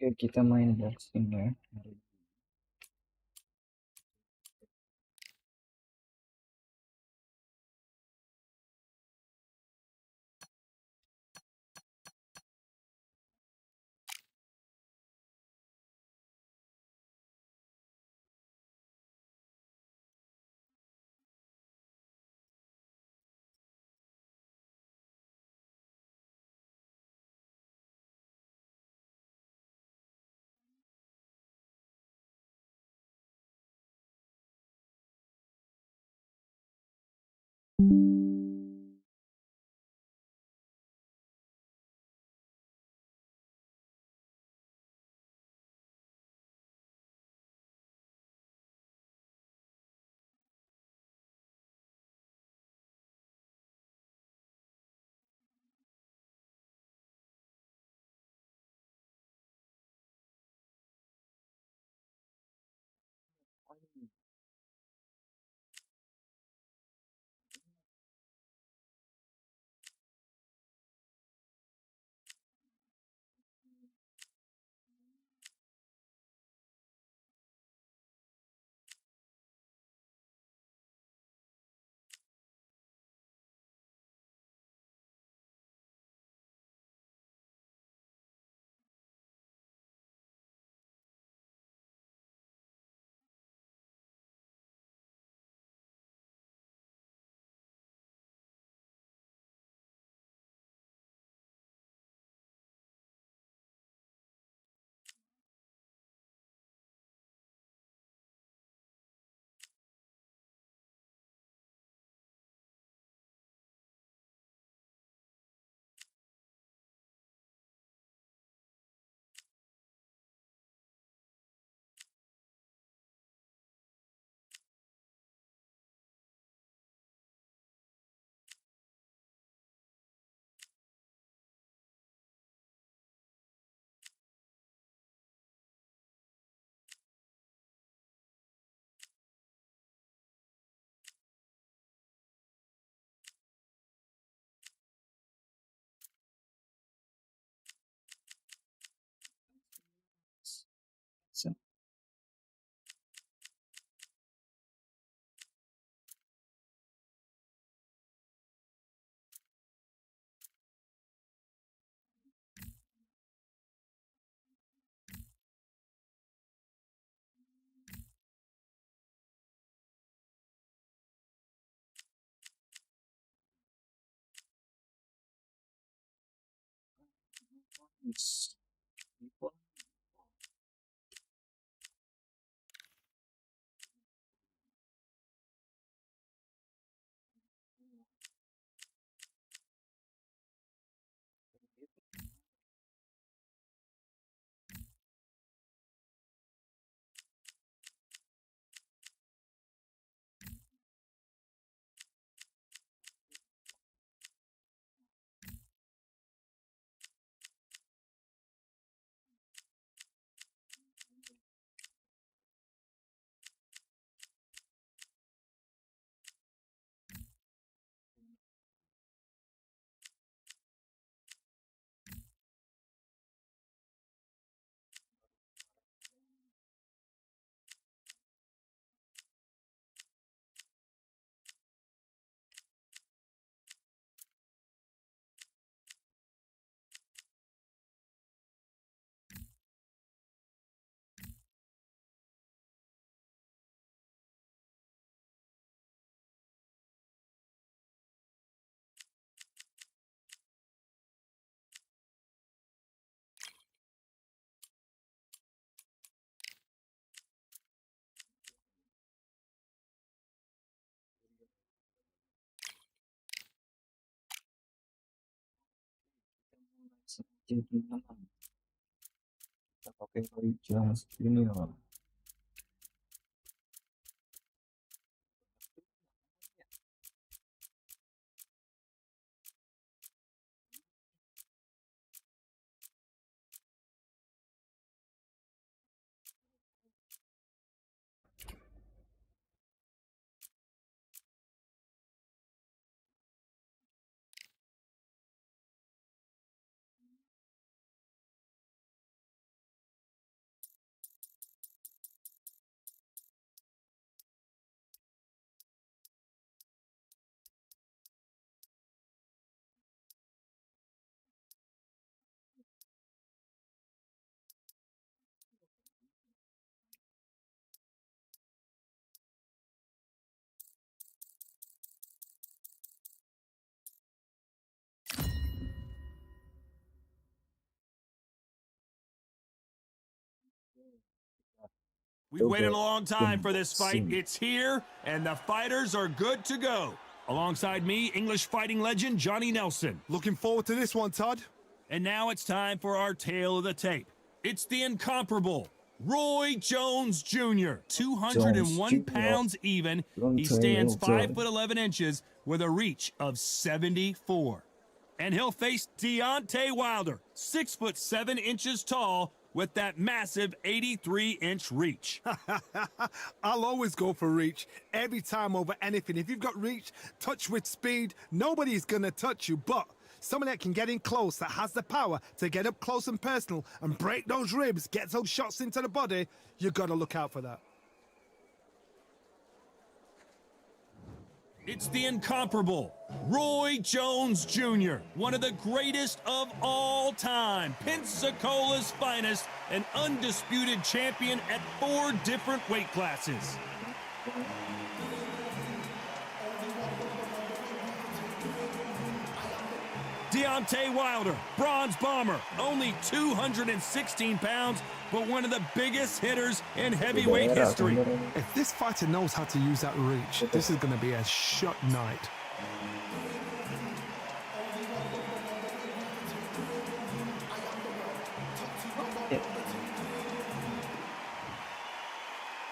Oke, kita main boxing ya. So, it's equal. Jadi teman kita pakai hijau ini ya. We've waited a long time for this fight. It's here, and the fighters are good to go. Alongside me, English fighting legend Johnny Nelson. Looking forward to this one, Todd. And now it's time for our tale of the tape. It's the incomparable Roy Jones Jr., 201 pounds even. He stands 5'11" with a reach of 74. And he'll face Deontay Wilder, 6'7" tall, with that massive 83-inch reach. I'll always go for reach every time over anything. If you've got reach, touch with speed, nobody's gonna touch you. But someone that can get in close, that has the power to get up close and personal and break those ribs, get those shots into the body, you gotta look out for that. It's the incomparable Roy Jones Jr., one of the greatest of all time, Pensacola's finest, an undisputed champion at 4 different weight classes. Deontay Wilder, bronze bomber, only 216 pounds, but one of the biggest hitters in heavyweight history. If this fighter knows how to use that reach, this is going to be a shot night.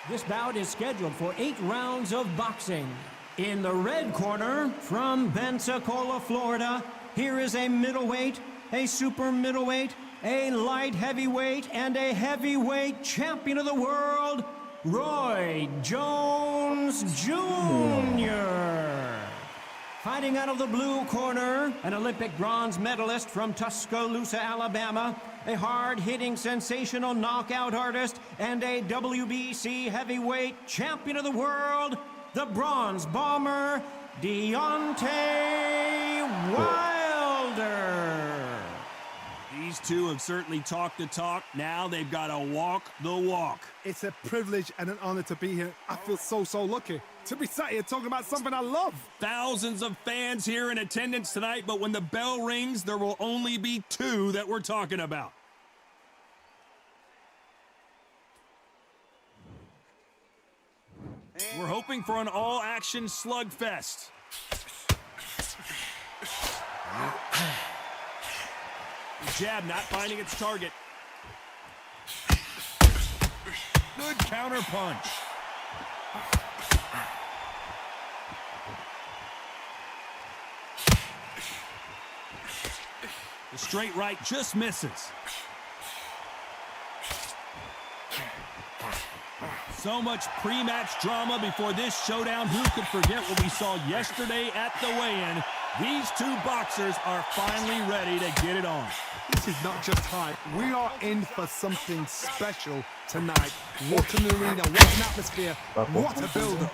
This bout is scheduled for 8 rounds of boxing. In the red corner, from Pensacola, Florida, here is a middleweight, a super middleweight, a light heavyweight, and a heavyweight champion of the world, Roy Jones Jr. Fighting out of the blue corner, an Olympic bronze medalist from Tuscaloosa, Alabama, a hard-hitting, sensational knockout artist, and a WBC heavyweight champion of the world, the bronze bomber, Deontay Wilder. These two have certainly talked the talk. Now they've got to walk the walk. It's a privilege and an honor to be here. I feel so lucky to be sat here talking about something I love. Thousands of fans here in attendance tonight, but when the bell rings, there will only be 2 that we're talking about. We're hoping for an all-action slugfest. The jab not finding its target. Good counter punch. The straight right just misses. So much pre-match drama before this showdown. Who could forget what we saw yesterday at the weigh-in? These 2 boxers are finally ready to get it on. This is not just hype. We are in for something special tonight. What an arena, what an atmosphere, what a build-up.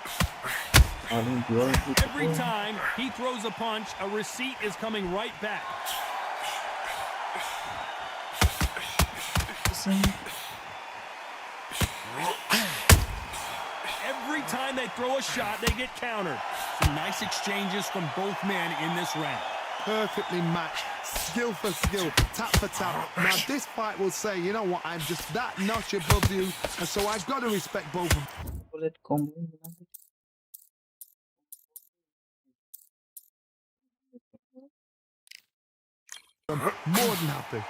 Every time he throws a punch, a receipt is coming right back. Every time they throw a shot, they get countered. Some nice exchanges from both men in this round. Perfectly matched, skill for skill, tap for tap. Now this fight will say, you know what, I'm just that notch above you, and so I've got to respect both of them. More than happy.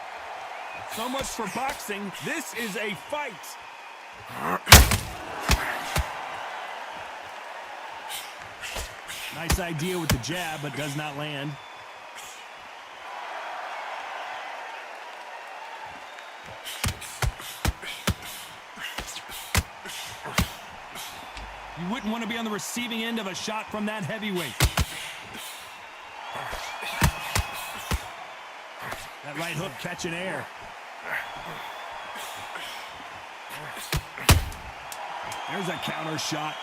So much for boxing. This is a fight. Nice idea with the jab, but does not land. You wouldn't want to be on the receiving end of a shot from that heavyweight. That right hook catching air. There's a counter shot.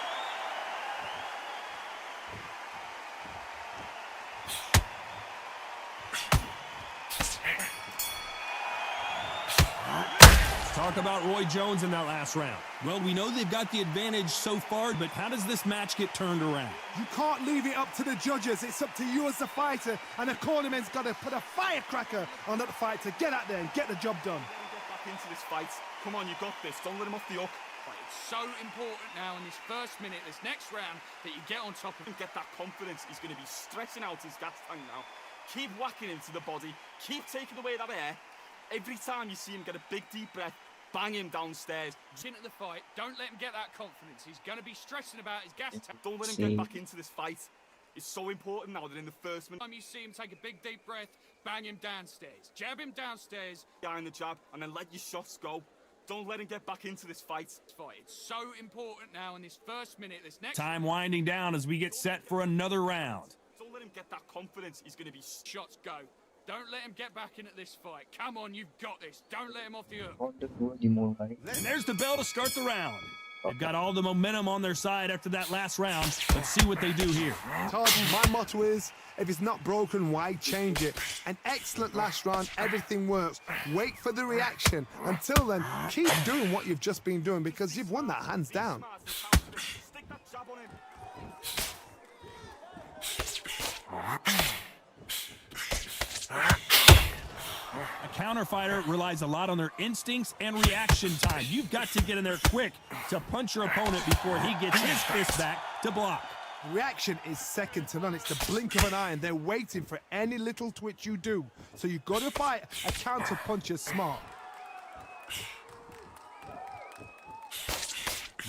Talk about Roy Jones in that last round. Well, we know they've got the advantage so far, but how does this match get turned around? You can't leave it up to the judges. It's up to you as the fighter, and the cornerman's got to put a firecracker on that fight to get out there and get the job done. Get back into this fight. Come on, you got this. Don't let him off the hook. It's so important now in this first minute, this next round, that you get on top of him. Get that confidence. He's going to be stretching out his gas tank now. Keep whacking him to the body. Keep taking away that air. Every time you see him get a big deep breath, bang him downstairs. Into the fight. Don't let him get that confidence. He's going to be stressing about his gas tank. Don't let him get back into this fight. It's so important now that in the first minute, You see him take a big deep breath, bang him downstairs. Jab him downstairs. behind the jab, and then let your shots go. Don't let him get back into this fight. It's so important now in this first minute, this next Time winding down as we get set for another round. Don't let him get that confidence. He's going to be... shots go. Don't let him get back into this fight. Come on, you've got this. Don't let him off the hook. Ronde 2 dimulai. And there's the bell to start the round. They've got all the momentum on their side after that last round. Let's see what they do here. Todd, my motto is, if it's not broken, why change it? An excellent last round, everything works. Wait for the reaction. Until then, keep doing what you've just been doing because you've won that hands down. Stick that jab on him. A counter fighter relies a lot on their instincts and reaction time. You've got to get in there quick to punch your opponent before he gets his fist back to block. Reaction is second to none. It's the blink of an eye, and they're waiting for any little twitch you do. So you've got to fight a counter puncher smart.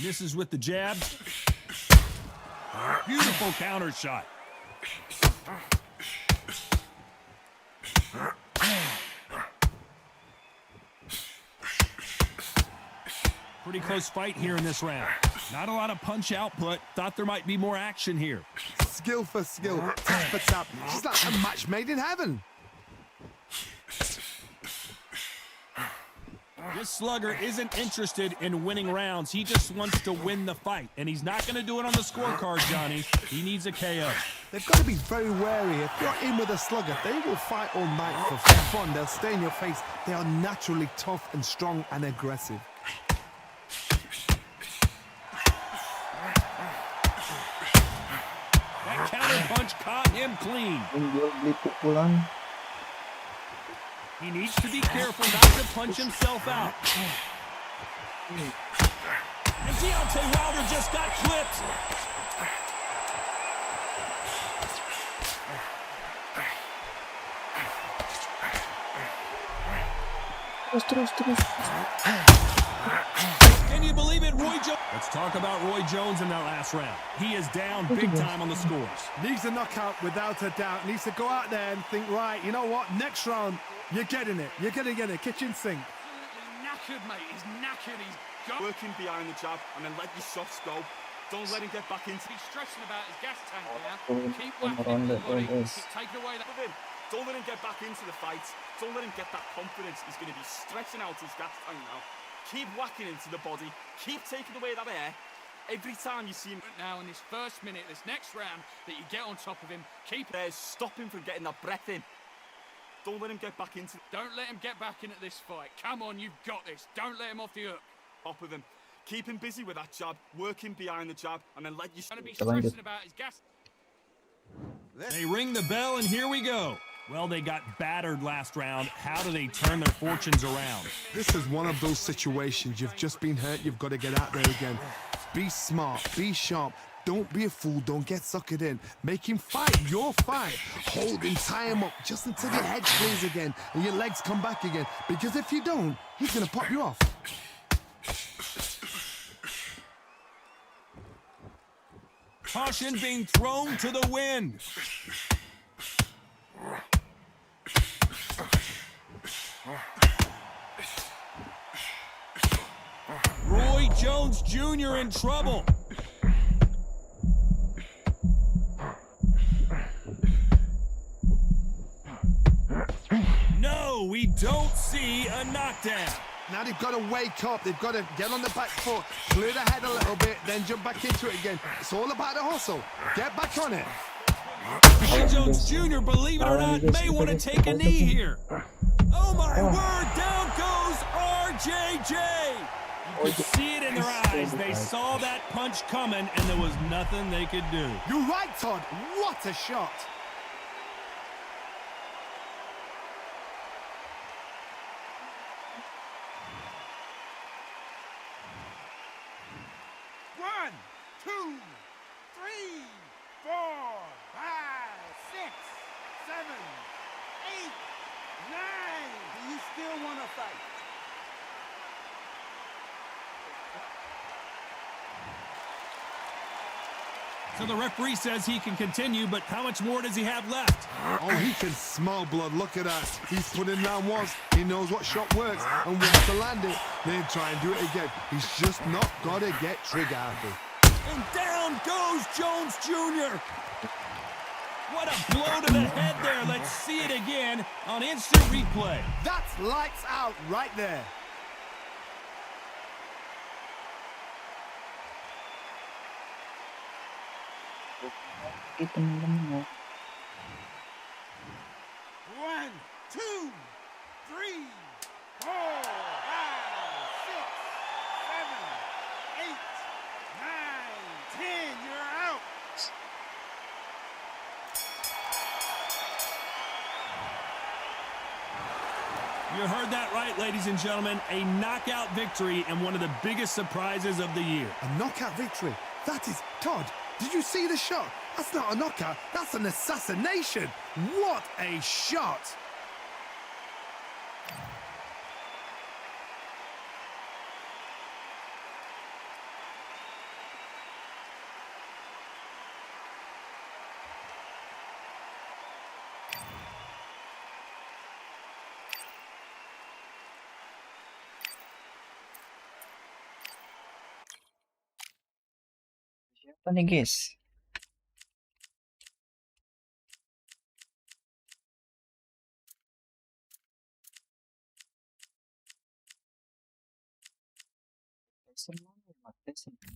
Misses with the jab. Beautiful counter shot. Pretty close fight here in this round. Not a lot of punch output. Thought there might be more action here. Skill for skill, tap for tap. She's like a match made in heaven. This slugger isn't interested in winning rounds. He just wants to win the fight. And he's not going to do it on the scorecard, Johnny. He needs a KO. They've got to be very wary. If you're in with a slugger, they will fight all night for fun. They'll stay in your face. They are naturally tough and strong and aggressive. That counter punch caught him clean. Menjual beli pukulan. He needs to be careful not to punch himself out. And Deontay Wilder just got clipped. Terus. Can you believe it, Roy Jones? Let's talk about Roy Jones in that last round. He is down big time on the scores. Needs a knockout without a doubt. Needs to go out there and think, right, you know what? Next round, you're getting it. You're going to get it. Kitchen sink. Absolutely knackered, mate. He's knackered. He's got... Working behind the jab and then let your shots go. Don't let him get back into He's stressing about his gas tank now. Oh, Keep oh, whacking him to the body. oh, yes. Keep taking away that... him. Don't let him get back into the fight. Don't let him get that confidence. He's going to be stretching out his gas tank now. Keep whacking into the body. Keep taking away that air. Every time you see him Now in this first minute, this next round, that you get on top of him, keep... there, stop him from getting that breath in. Don't let him get back into Don't let him get back into this fight. Come on, you've got this. Don't let him off the hook. the top of him. Keep him busy with that jab, working behind the jab, and then let you... Going to be Come on, stressing about his gas... They ring the bell, and here we go. Well, they got battered last round. How do they turn their fortunes around? This is one of those situations. You've just been hurt. You've got to get out there again. Be smart. Be sharp. Don't be a fool. Don't get suckered in. Make him fight your fight. Hold him, tie him up just until your head plays again and your legs come back again. Because if you don't, he's going to pop you off. Caution being thrown to the wind. Roy Jones Jr. in trouble. No, we don't see a knockdown. Now they've got to wake up. They've got to get on the back foot, clear the head a little bit, then jump back into it again. It's all about the hustle. Get back on it. Roy Jones Jr., believe it or not, may want to take a knee here. Oh my word, down goes RJJ. You could see it in their eyes. They saw that punch coming, and there was nothing they could do. You're right, Todd. What a shot. 1, 2, 3, 4, 5, 6, 7, 8, 9. Do you still want to fight? So the referee says he can continue, but how much more does he have left? Oh, he can smell blood. Look at that. He's put it down once. He knows what shot works and where to land it. Then try and do it again. He's just not got to get trigger happy. And down goes Jones Jr. What a blow to the head there. Let's see it again on instant replay. That's lights out right there. Oke, teman-teman. 1, 2, 3, 4, 5, 6, 7, 8, 9, 10. You're out. You heard that right, ladies and gentlemen. A knockout victory and one of the biggest surprises of the year. A knockout victory. That is, Todd, did you see the shot? That's not a knockout. That's an assassination. What a shot. Siapa nih, guys? Semua nih, mati semua.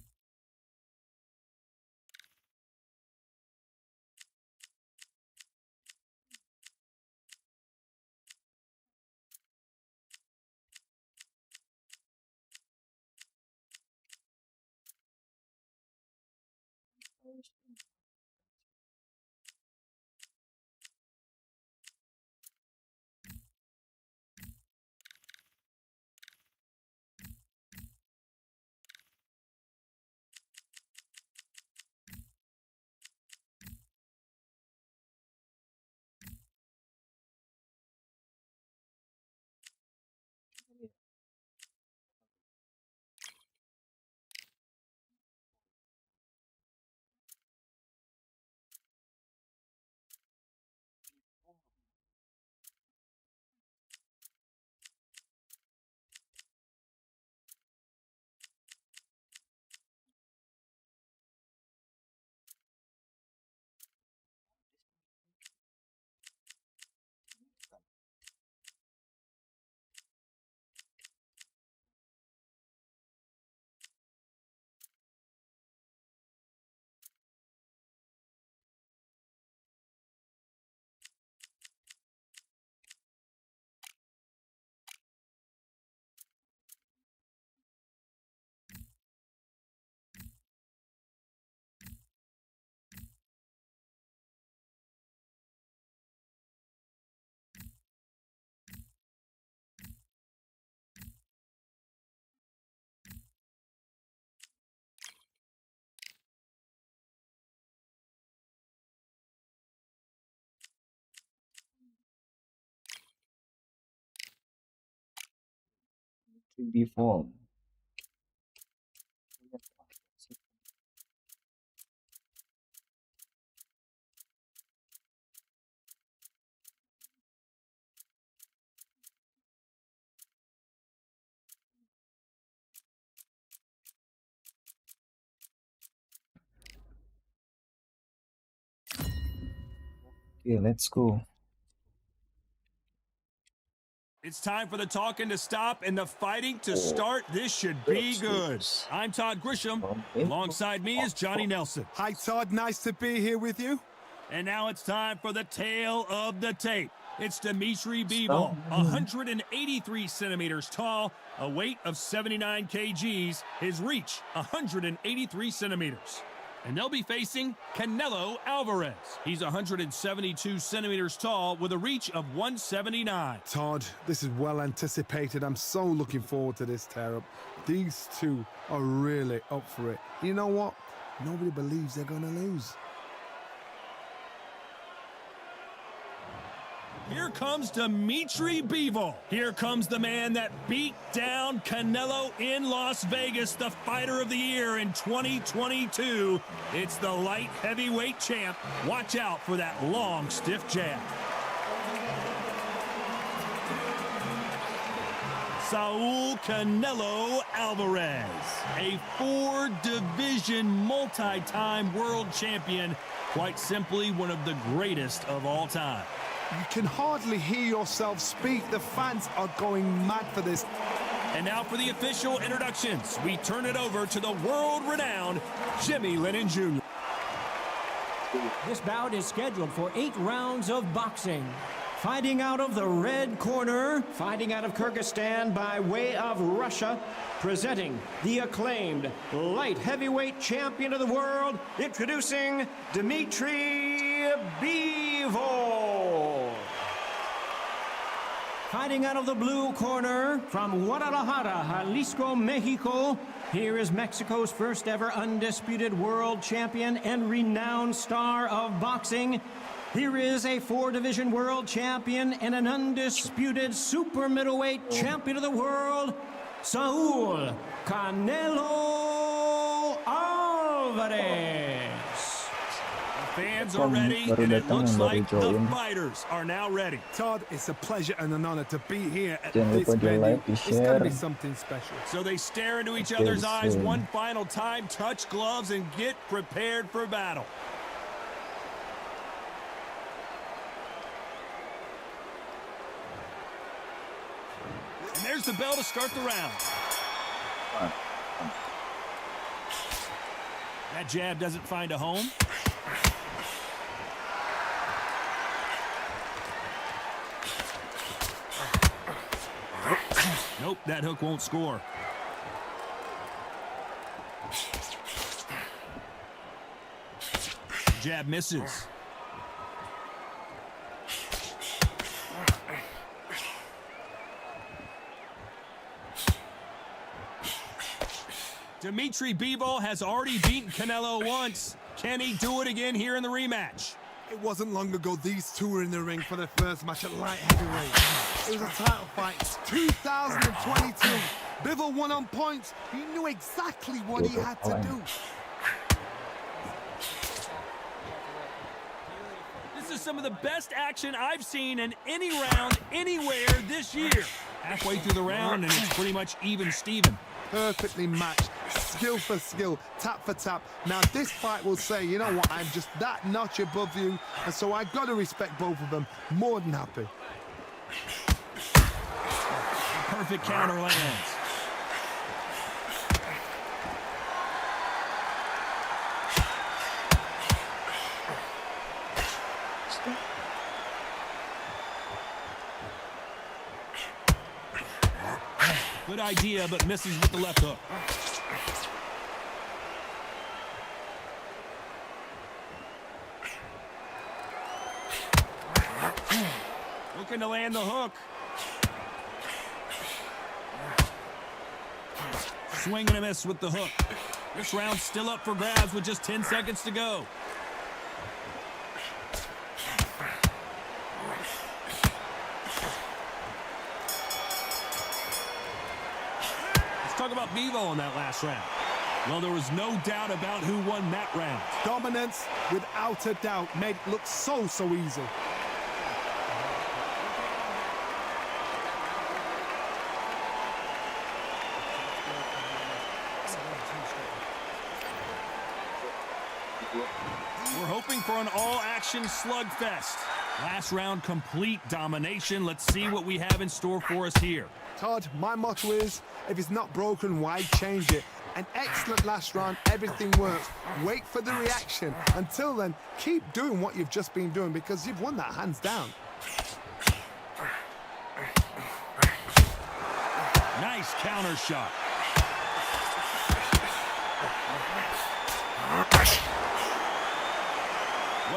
To be formed. Okay, let's go. It's time for the talking to stop and the fighting to start. This should be good. I'm Todd Grisham. Alongside me is Johnny Nelson. Hi, Todd. Nice to be here with you. And now it's time for the tale of the tape. It's Dimitri Bivol, 183 centimeters tall, a weight of 79 kgs, his reach 183 centimeters. And they'll be facing Canelo Alvarez. He's 172 centimeters tall with a reach of 179. Todd, this is well anticipated. I'm so looking forward to this tear-up. These two are really up for it. You know what? Nobody believes they're going to lose. Here comes Dimitri Bivol. Here comes the man that beat down Canelo in Las Vegas, the fighter of the year in 2022. It's the light heavyweight champ. Watch out for that long, stiff jab. Saul Canelo Alvarez, a 4-division multi-time world champion, quite simply one of the greatest of all time. You can hardly hear yourself speak. The fans are going mad for this. And now for the official introductions. We turn it over to the world-renowned Jimmy Lennon Jr. This bout is scheduled for 8 rounds of boxing. Fighting out of the red corner, fighting out of Kyrgyzstan by way of Russia, presenting the acclaimed light heavyweight champion of the world, introducing Dimitri Bivol. Fighting out of the blue corner, from Guadalajara, Jalisco, Mexico, here is Mexico's first ever undisputed world champion and renowned star of boxing. Here is a 4-division world champion and an undisputed super middleweight champion of the world, Saul Canelo Alvarez. Fans are ready, and it looks like the fighters are now ready. Todd, it's a pleasure and an honor to be here at Jangan this lupa di venue. like, di It's going to share. be something special. So they stare into each other's eyes one final time, touch gloves, and get prepared for battle. And there's the bell to start the round. That jab doesn't find a home. Nope, that hook won't score. Jab misses. Dimitri Bivol has already beaten Canelo once. Can he do it again here in the rematch? It wasn't long ago these two were in the ring for their first match at light heavyweight. It was a title fight, 2022. Bivol won on points. He knew exactly what he had to do. This is some of the best action I've seen in any round anywhere this year. Halfway through the round, and it's pretty much even Steven. Perfectly matched, skill for skill, tap for tap. Now this fight will say, you know what, I'm just that notch above you, and so I've got to respect both of them. More than happy. Perfect counter lands. Good idea, but misses with the left hook. Looking to land the hook. Swing and a miss with the hook. This round's still up for grabs with just 10 seconds to go. Talk about Bivol in that last round. Well, there was no doubt about who won that round. Dominance, without a doubt, made it look so easy. We're hoping for an all-action slugfest. Last round, complete domination. Let's see what we have in store for us here. Todd, my motto is, if it's not broken, why change it? An excellent last round, everything works. Wait for the reaction. Until then, keep doing what you've just been doing because you've won that hands down. Nice counter shot.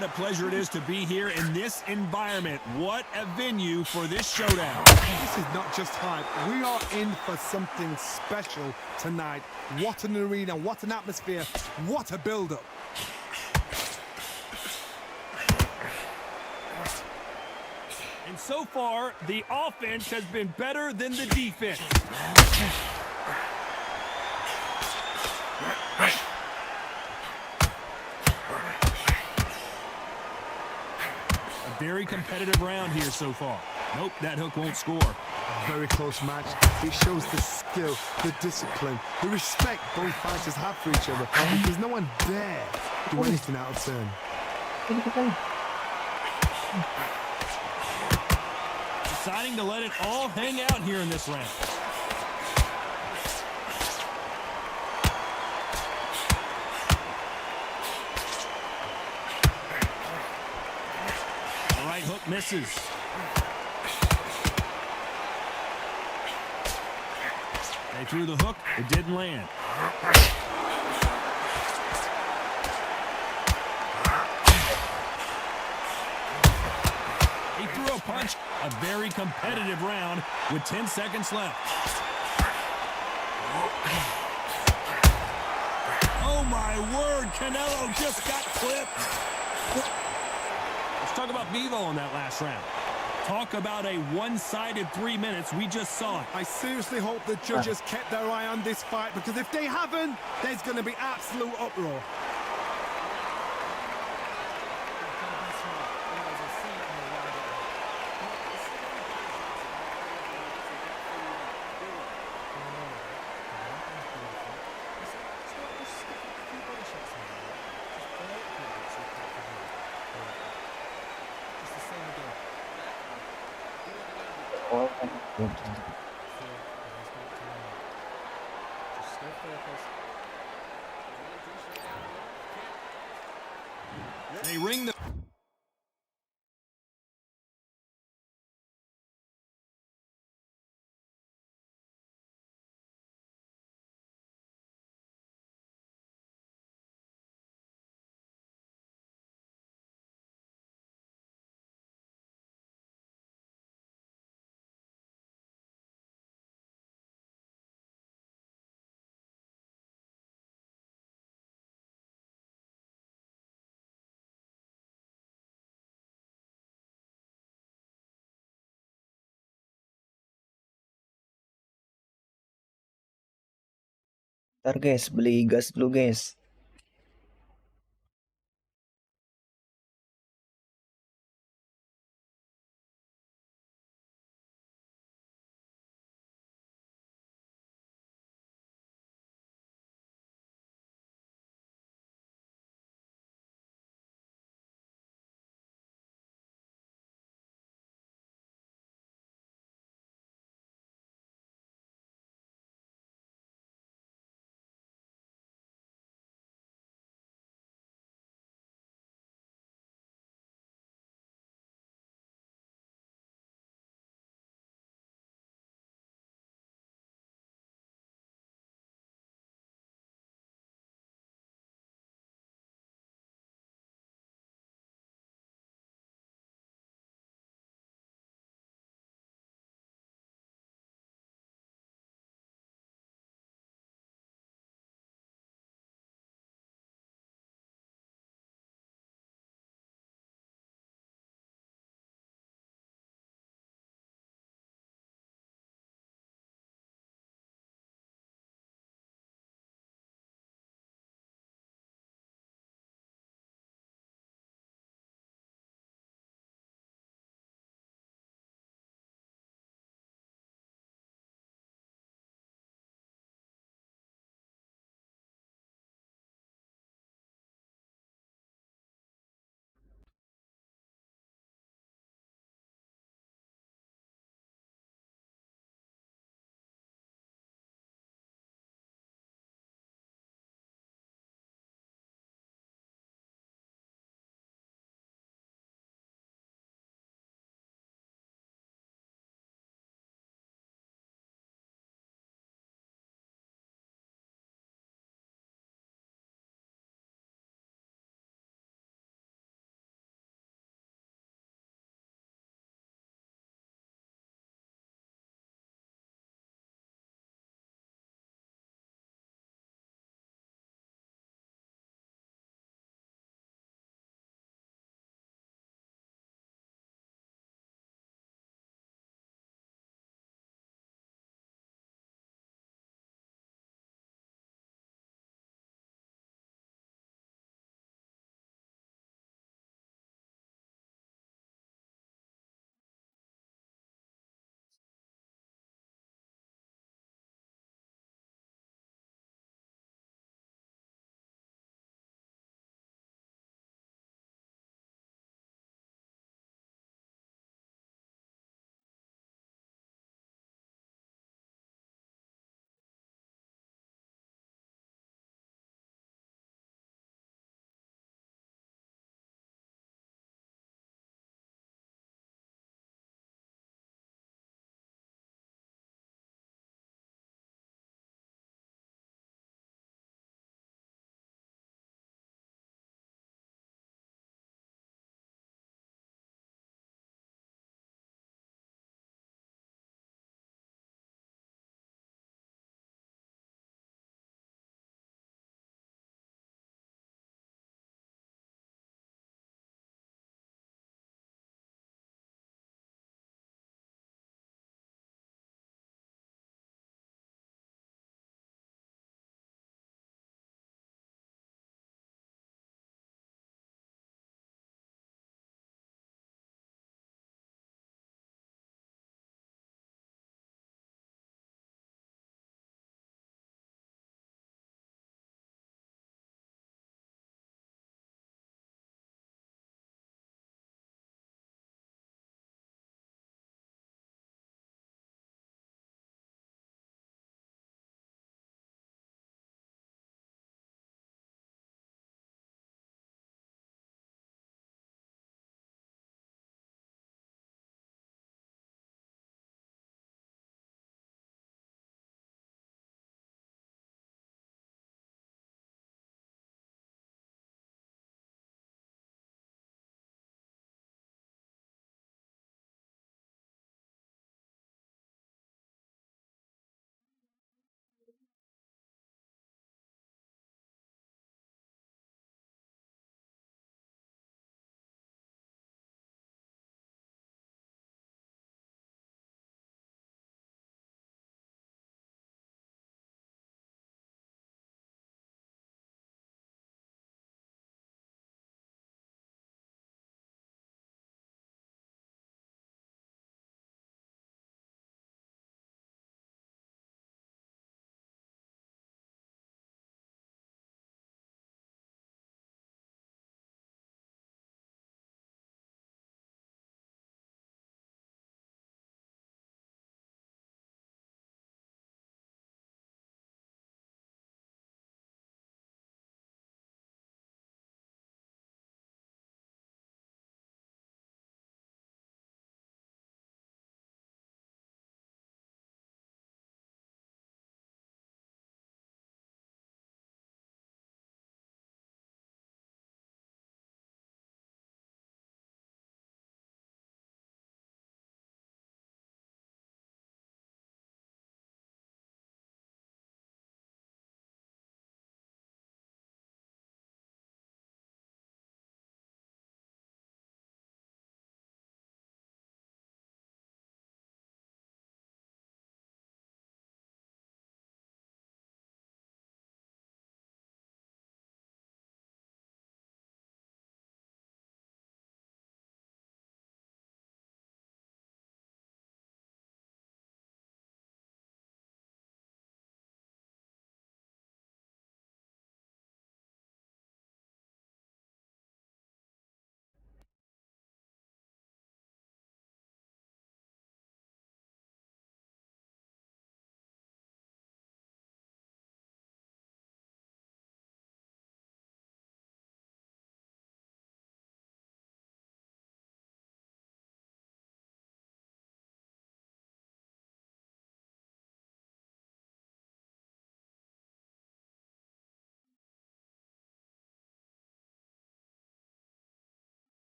what a pleasure it is to be here in this environment. What a venue for this showdown. This is not just hype. We are in for something special tonight. What an arena, what an atmosphere, what a build-up. And so far, the offense has been better than the defense. A very competitive round here so far. Nope, that hook won't score. A very close match. It shows the skill, the discipline, the respect both fighters have for each other, because no one dare do anything out of turn. Deciding to let it all hang out here in this round. The right hook misses. They threw the hook, it didn't land. He threw a punch. A very competitive round with 10 seconds left. Oh my word, Canelo just got clipped. Let's talk about Bivol in that last round. Talk about a one-sided 3 minutes. We just saw it. I seriously hope the judges kept their eye on this fight, because if they haven't, there's going to be absolute uproar. They ring the Ntar guys, beli gas dulu guys.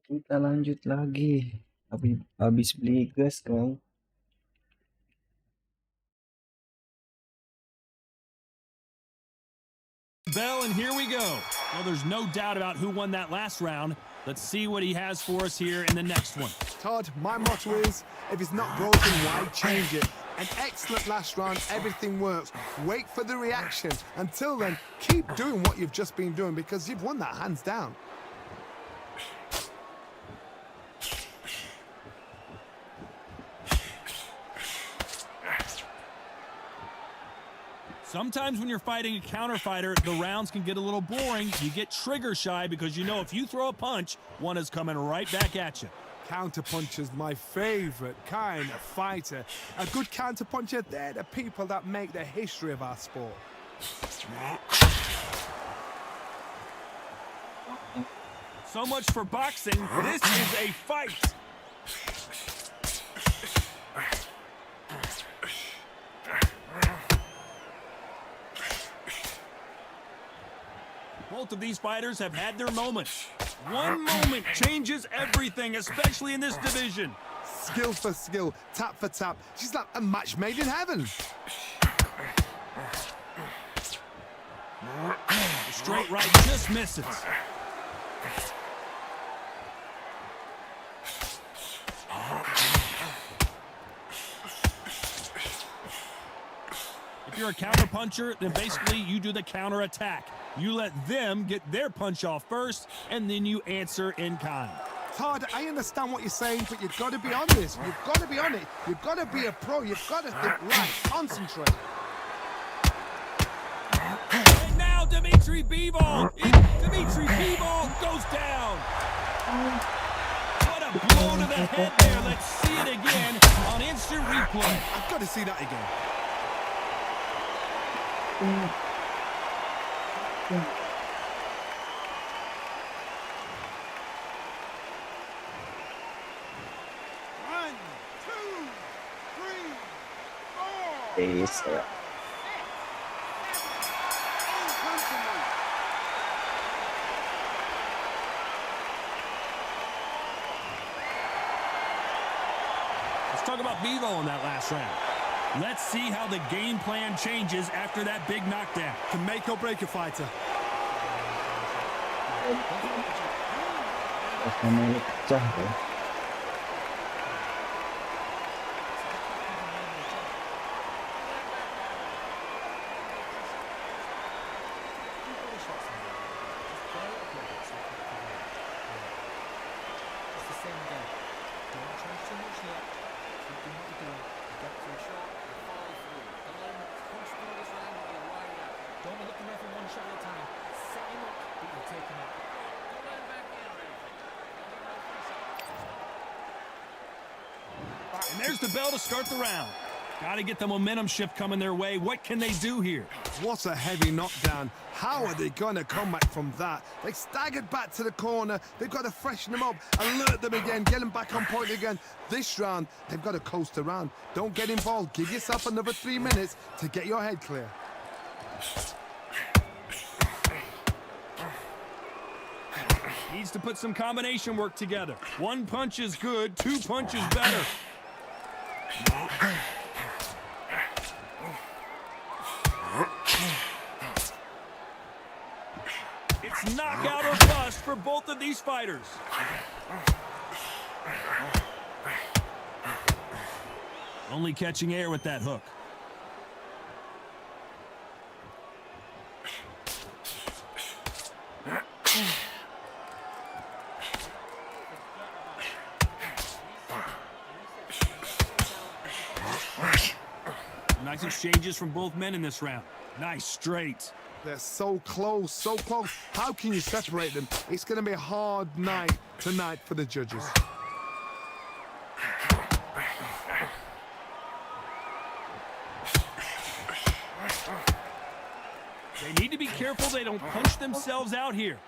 Kita lanjut lagi. Habis beli gas kan. Bell, and here we go. Well, there's no doubt about who won that last round. Let's see what he has for us here in the next one. Todd, my motto is, if it's not broken, why change it? An excellent last round, everything works. Wait for the reaction. Until then, keep doing what you've just been doing because you've won that hands down. Sometimes when you're fighting a counter fighter, the rounds can get a little boring. You get trigger shy because you know if you throw a punch, one is coming right back at you. Counterpuncher's my favorite kind of fighter. A good counterpuncher, they're the people that make the history of our sport. So much for boxing. This is a fight. Both of these fighters have had their moments. One moment changes everything, especially in this division. Skill for skill, tap for tap. She's like a match made in heaven. The straight right just misses. If you're a counter puncher, then basically you do the counter attack. You let them get their punch off first, and then you answer in kind. Todd, I understand what you're saying, but you've got to be on this. You've got to be on it. You've got to be a pro. You've got to think right. Concentrate. And now Dimitri Bivol. Dimitri Bivol goes down. What a blow to the head there. Let's see it again on instant replay. I've got to see that again. One, two, three, four. Yes, ya. Let's talk about Bivol in that last round. Let's see how the game plan changes after that big knockdown. Can make or break a fighter. Rasanya pecah ya. And there's the bell to start the round. Got to get the momentum shift coming their way. What can they do here? What a heavy knockdown. How are they going to come back from that? They staggered back to the corner. They've got to freshen them up, alert them again, get them back on point again. This round, they've got to coast around. Don't get involved. Give yourself another 3 minutes to get your head clear. Needs to put some combination work together. One punch is good, two punches better. It's knockout or bust for both of these fighters. Only catching air with that hook. Nice exchanges from both men in this round. Nice straight. They're so close, so close. How can you separate them? It's going to be a hard night tonight for the judges. They need to be careful they don't punch themselves out here.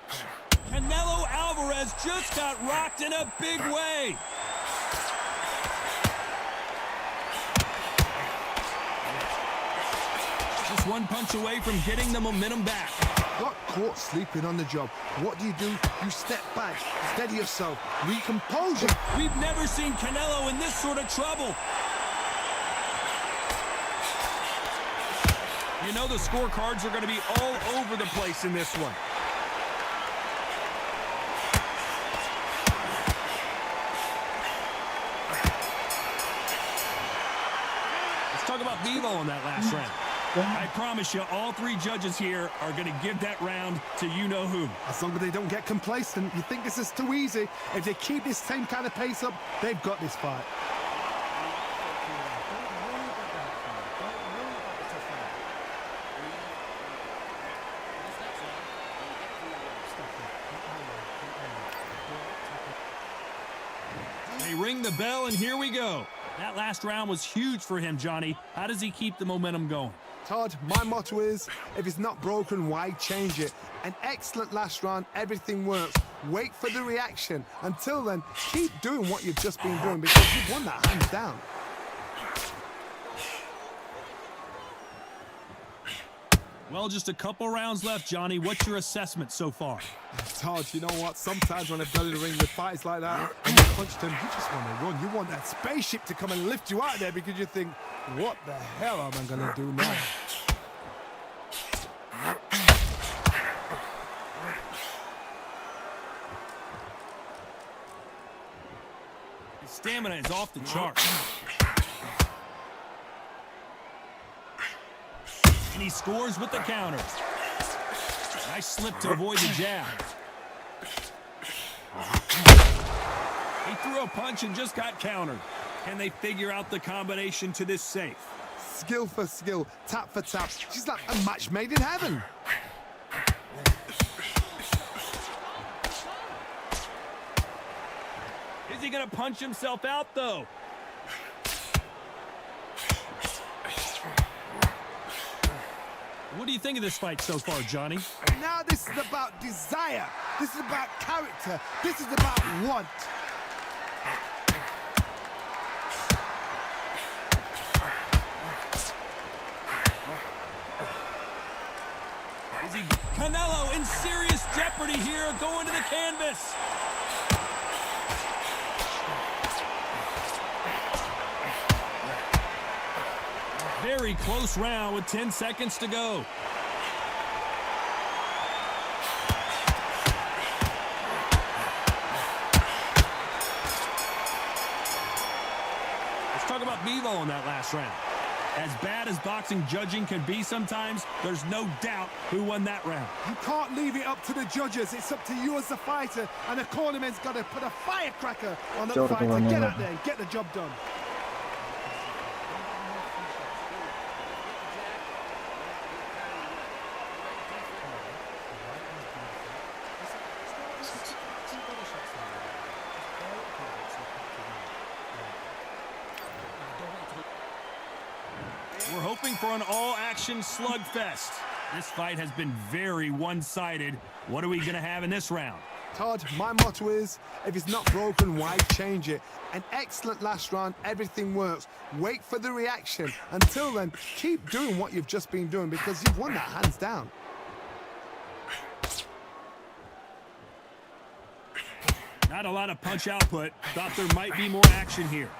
Canelo Alvarez just got rocked in a big way. Just one punch away from getting the momentum back. got caught sleeping on the job. What do? You step back, steady yourself, recompose your... We've never seen Canelo in this sort of trouble. You know the scorecards are going to be all over the place in this one. Let's talk about Bivol in that last round. I promise you, all three judges here are going to give that round to you-know-who. As long as they don't get complacent, you think this is too easy. If they keep this same kind of pace up, they've got this fight. They ring the bell, and here we go. That last round was huge for him, Johnny. How does he keep the momentum going? Todd, my motto is, if it's not broken, why change it? An excellent last round, everything works. Wait for the reaction. Until then, keep doing what you've just been doing because you've won that hands down. Well, just a couple rounds left, Johnny. What's your assessment so far? Todd, you know what? Sometimes when I've done in the ring with fights like that, and you punched him, you just want to run. You want that spaceship to come and lift you out of there because you think, what the hell am I going to do now? His stamina is off the charts. And he scores with the counter. Nice slip to avoid the jab. He threw a punch and just got countered. Can they figure out the combination to this safe? Skill for skill, tap for tap. She's like a match made in heaven. Is he going to punch himself out, though? What do you think of this fight so far, Johnny? Now this is about desire. This is about character. This is about want. Is he... Canelo in serious jeopardy here, going to the canvas. Very close round with 10 seconds to go. Let's talk about Bivol in that last round. As bad as boxing judging can be sometimes, there's no doubt who won that round. You can't leave it up to the judges. It's up to you as the fighter. And the cornerman's got to put a firecracker on the fighter. Get out there and get the job done. We're hoping for an all-action slugfest. This fight has been very one-sided. What are we going to have in this round? Todd, my motto is, if it's not broken, why change it? An excellent last round, everything works. Wait for the reaction. Until then, keep doing what you've just been doing because you've won that hands down. Not a lot of punch output. Thought there might be more action here.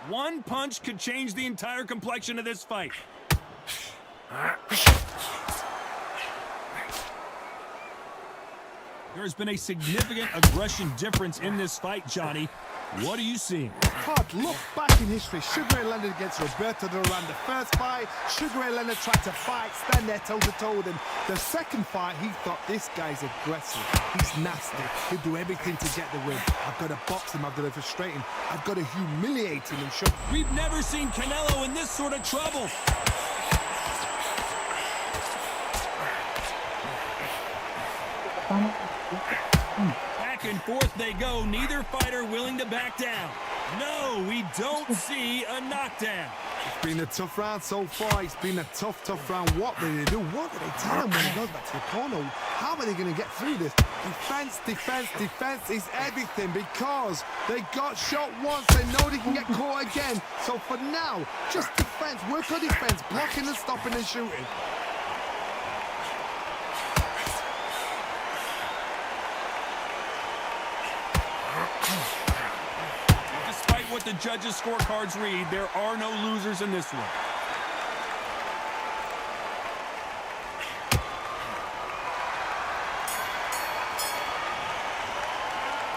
One punch could change the entire complexion of this fight. There's been a significant aggression difference in this fight, Johnny. What are you seeing? Todd, look back in history. Sugar Ray Leonard against Roberto Duran. The first fight, Sugar Ray Leonard tried to fight, stand there toe-to-toe with him. The second fight, he thought, this guy's aggressive. He's nasty. He'll do everything to get the win. I've got to box him. I've got to frustrate him. I've got to humiliate him and show... We've never seen Canelo in this sort of trouble. Back and forth they go, neither fighter willing to back down. No, we don't see a knockdown. It's been a tough round so far. It's been a tough round. What do they do? What do they tell him when he goes back to the corner? How are they going to get through this? Defense is everything because they got shot once. They know they can get caught again. So for now, just defense. Work on defense. Blocking and stopping and shooting. Despite what the judges' scorecards read, there are no losers in this one.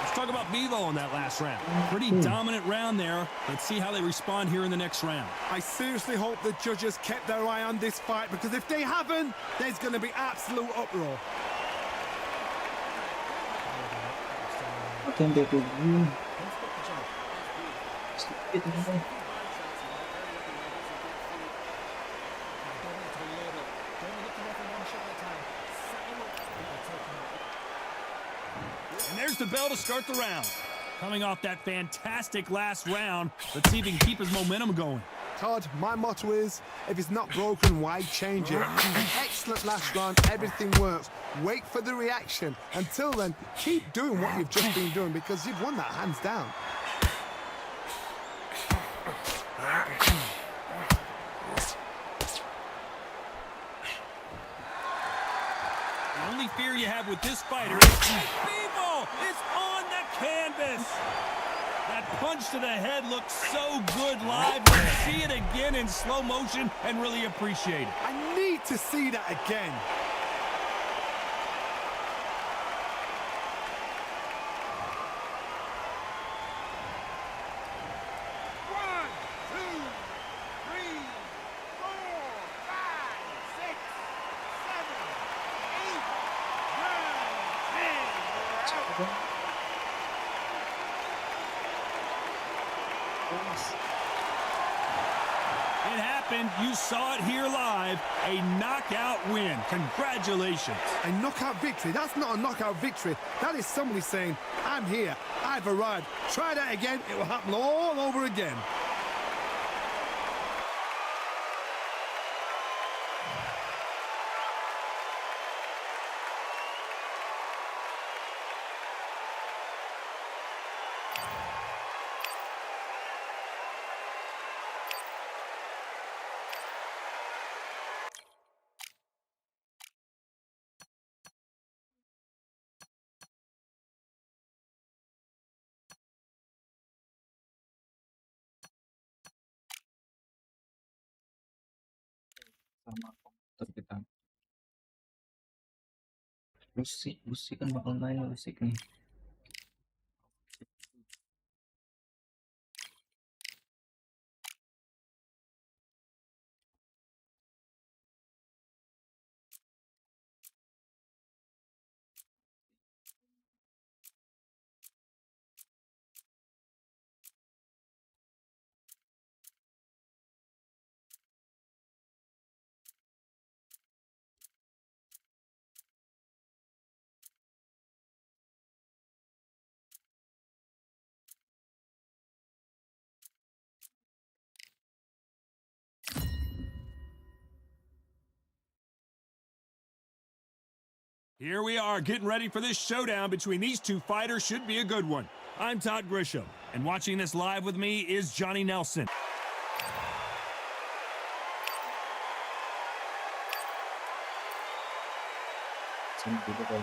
Let's talk about Bevo in that last round. Pretty dominant round there. Let's see how they respond here in the next round. I seriously hope the judges kept their eye on this fight because if they haven't, there's going to be absolute uproar. Akan dia dulu. Sedikit ni. And there's the bell to start the round. Coming off that fantastic last round, let's see if he can keep his momentum going. Todd, my motto is, if it's not broken, why change it? An excellent last round, everything works. Wait for the reaction. Until then, keep doing what you've just been doing because you've won that hands down. The only fear you have with this fighter is Bevo is on the canvas. That punch to the head looked so good live. Let's see it again in slow motion and really appreciate it. I need to see that again. It happened. You saw it here live. A knockout win. Congratulations. A knockout victory? That's not a knockout victory. That is somebody saying, I'm here, I've arrived. Try that again, it will happen all over again. Sama komputer kita. Musik kan bakal main musik nih. Here we are getting ready for this showdown between these two fighters. Should be a good one. I'm Todd Grisham, and watching this live with me is Johnny Nelson. Sini dulu kalau